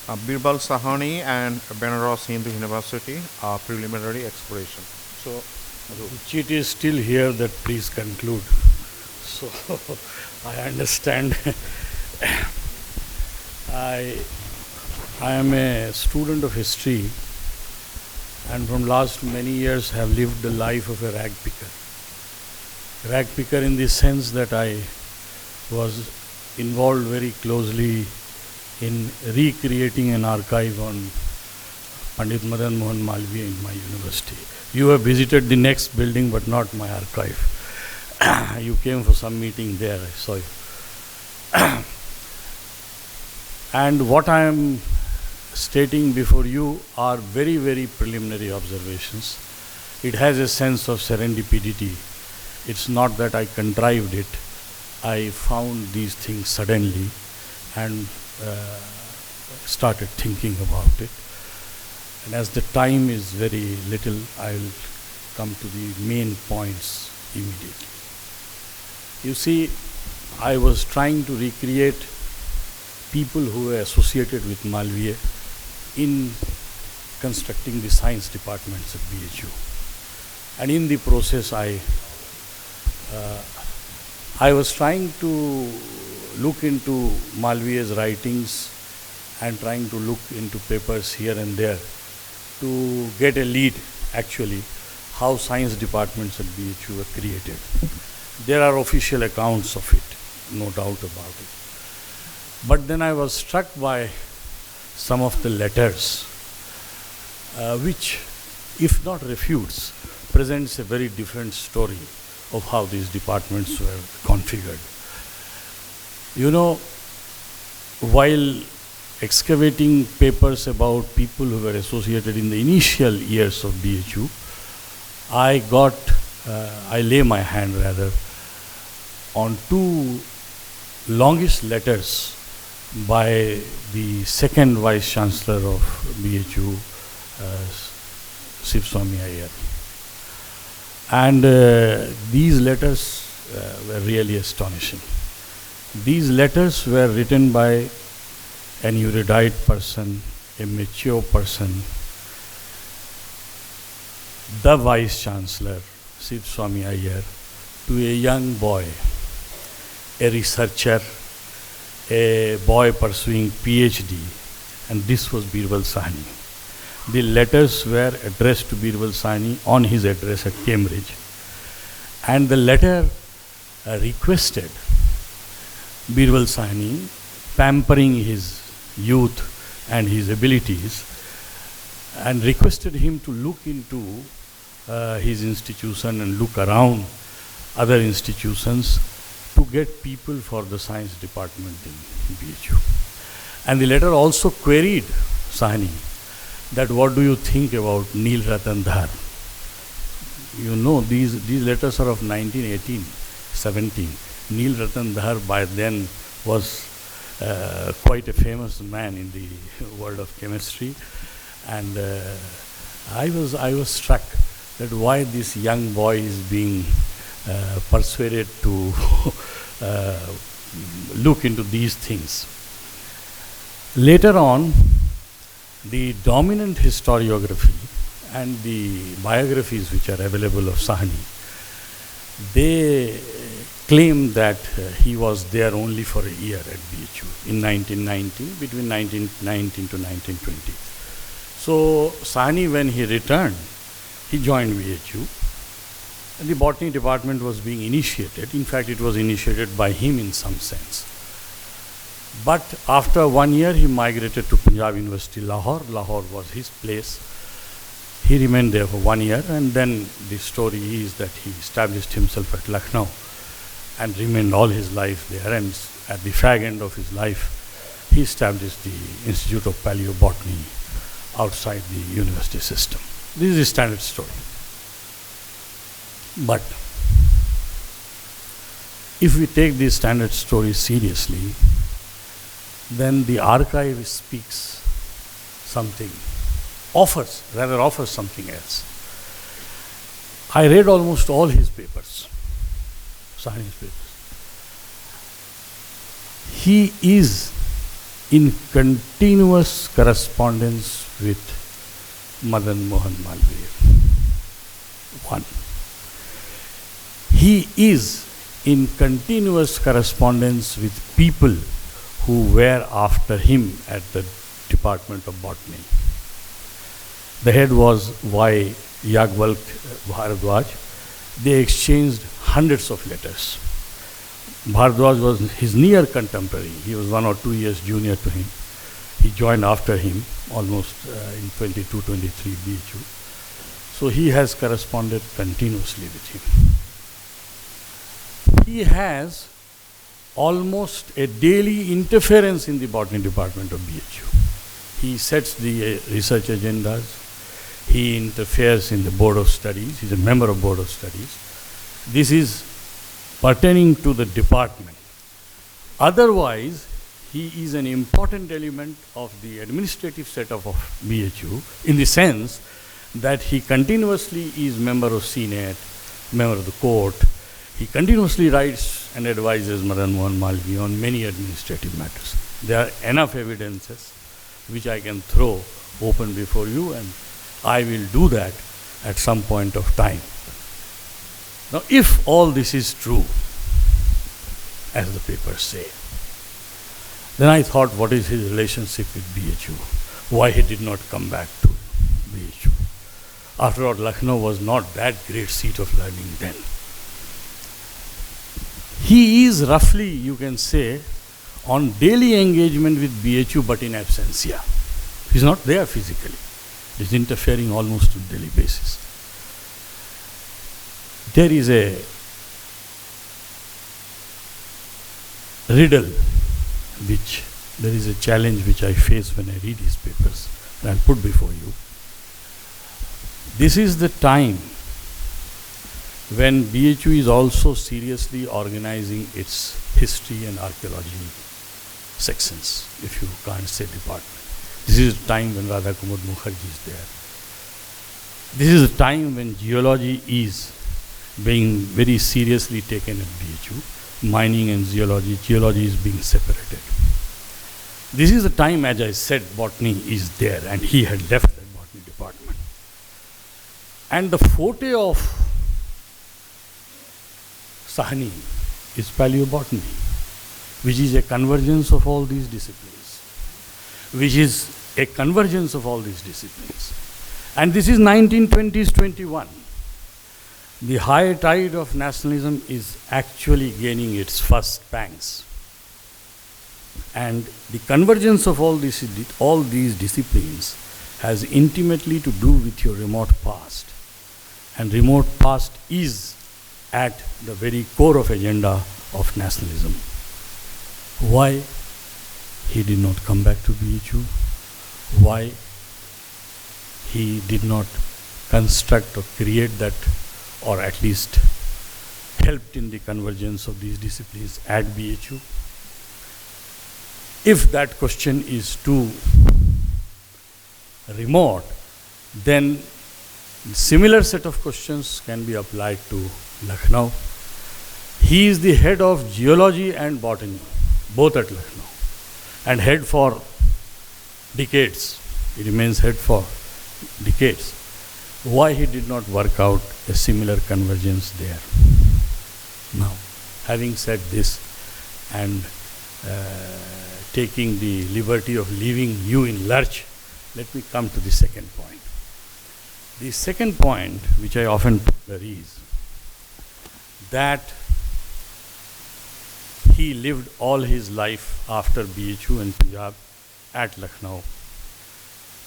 Birbal Sahani and Benares Hindu University, preliminary exploration. So, Which it is still here that please conclude. So I understand. I I am a student of history and from last many years have lived the life of a rag picker. Rag picker in the sense that I was involved very closely in recreating an archive on Pandit Madan Mohan Malviya in my university. You have visited the next building but not my archive. You came for some meeting there, I saw you. And what I am stating before you are very, very preliminary observations. It has a sense of serendipity. It's not that I contrived it. I found these things suddenly and started thinking about it. And as the time is very little, I will come to the main points immediately. You see, I was trying to recreate people who were associated with Malviya in constructing the science departments at BHU. And in the process, I was trying to look into Malviya's writings and trying to look into papers here and there to get a lead, actually, how science departments at BHU were created. There are official accounts of it, no doubt about it. But then I was struck by some of the letters, which, if not refutes, presents a very different story of how these departments were configured. You know, while excavating papers about people who were associated in the initial years of BHU, I lay my hand rather on two longest letters by the second Vice Chancellor of BHU, Shiv Swami Iyer. And these letters were really astonishing. These letters were written by an erudite person, a mature person, the Vice Chancellor, Shiv Swami Iyer, to a young boy, a researcher, a boy pursuing PhD, and this was Birbal Sahni. The letters were addressed to Birbal Sahni on his address at Cambridge. And the letter requested Birbal Sahni, pampering his youth and his abilities, and requested him to look into his institution and look around other institutions to get people for the science department in BHU. And the letter also queried Sahni that what do you think about Neel Ratan Dhar? You know, these letters are of 1918, 17. Neel Ratan Dhar by then was quite a famous man in the world of chemistry, and I was struck that why this young boy is being persuaded to look into these things. Later on, the dominant historiography and the biographies which are available of Sahni, they claim that he was there only for a year at BHU in 1919, between 1919 to 1920. So Sahni, when he returned, he joined BHU, and the botany department was being initiated. In fact, it was initiated by him in some sense. But after 1 year, he migrated to Punjab University, Lahore. Lahore was his place. He remained there for 1 year, and then the story is that he established himself at Lucknow and remained all his life there. And at the fag end of his life, he established the Institute of Paleobotany outside the university system. This is a standard story. But if we take this standard story seriously, then the archive speaks something, offers something else. I read almost all his papers, Sahni's papers. He is in continuous correspondence with Madan Mohan Malviya. One. He is in continuous correspondence with people who were after him at the Department of Botany. The head was Y. Yagvalk Bharadwaj. They exchanged hundreds of letters. Bharadwaj was his near contemporary. He was 1 or 2 years junior to him. He joined after him, almost in 22, 23 BHU. So he has corresponded continuously with him. He has almost a daily interference in the botany department of BHU. He sets the research agendas. He interferes in the board of studies. He's a member of board of studies. This is pertaining to the department. Otherwise, he is an important element of the administrative setup of BHU in the sense that he continuously is member of Senate, member of the court. He continuously writes and advises Madan Mohan Malviya on many administrative matters. There are enough evidences which I can throw open before you, and I will do that at some point of time. Now, if all this is true, as the papers say, then I thought, what is his relationship with BHU? Why he did not come back to BHU? After all, Lucknow was not that great seat of learning then. He is roughly, you can say, on daily engagement with BHU, but in absentia. He's not there physically. He's interfering almost on a daily basis. There is a riddle, there is a challenge which I face when I read his papers, and I'll put before you. This is the time when BHU is also seriously organizing its history and archaeology sections, if you can't say department. This is the time when Radha Kumar Mukherjee is there. This is the time when geology is being very seriously taken at BHU. Mining and geology is being separated. This is the time, as I said, botany is there, and he had left the botany department. And the forte of Sahni is paleobotany, which is a convergence of all these disciplines. And this is 1920s, 21. The high tide of nationalism is actually gaining its first pangs. And the convergence of all these disciplines has intimately to do with your remote past. And remote past is at the very core of agenda of nationalism. Why he did not come back to BHU? Why he did not construct or create that, or at least helped in the convergence of these disciplines at BHU? If that question is too remote, then similar set of questions can be applied to Lucknow. He is the head of geology and botany, both at Lucknow, and head for decades. He remains head for decades. Why he did not work out a similar convergence there? Now, having said this and taking the liberty of leaving you in lurch, let me come to the second point. The second point, which I often ponder, is that he lived all his life after BHU and Punjab at Lucknow,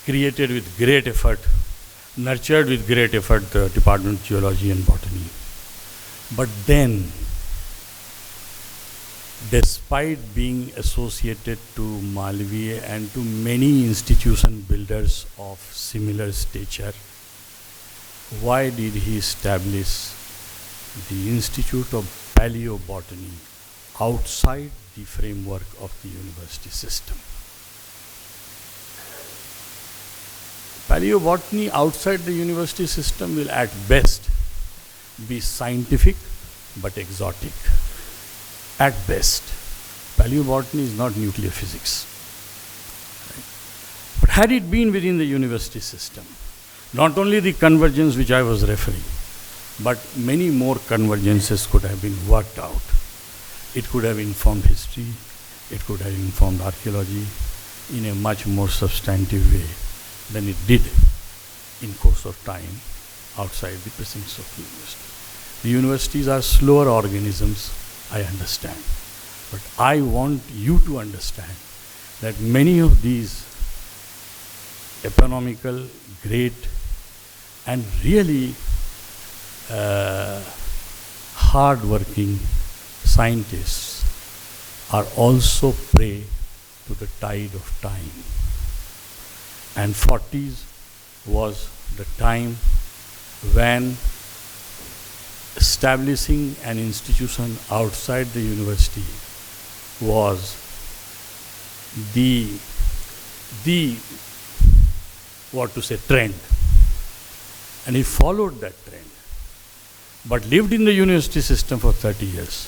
created with great effort, nurtured with great effort the Department of Geology and Botany. But then, despite being associated to Malviya and to many institution builders of similar stature, why did he establish the Institute of Paleobotany outside the framework of the university system? Paleobotany outside the university system will at best be scientific but exotic. At best. Paleobotany is not nuclear physics. Had it been within the university system, not only the convergence which I was referring, but many more convergences could have been worked out. It could have informed history, it could have informed archaeology in a much more substantive way than it did in course of time outside the precincts of the university. The universities are slower organisms, I understand. But I want you to understand that many of these economical, great, and really hard-working scientists are also prey to the tide of time. And 40s was the time when establishing an institution outside the university was the trend. And he followed that trend, but lived in the university system for 30 years.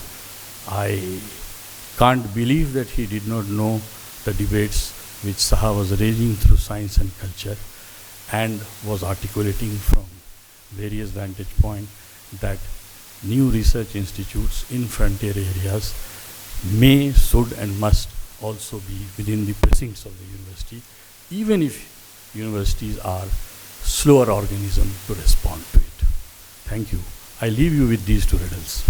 I can't believe that he did not know the debates which Saha was raising through science and culture and was articulating from various vantage points that new research institutes in frontier areas may, should, and must also be within the precincts of the university, even if universities are slower organisms to respond to it. Thank you. I leave you with these two riddles.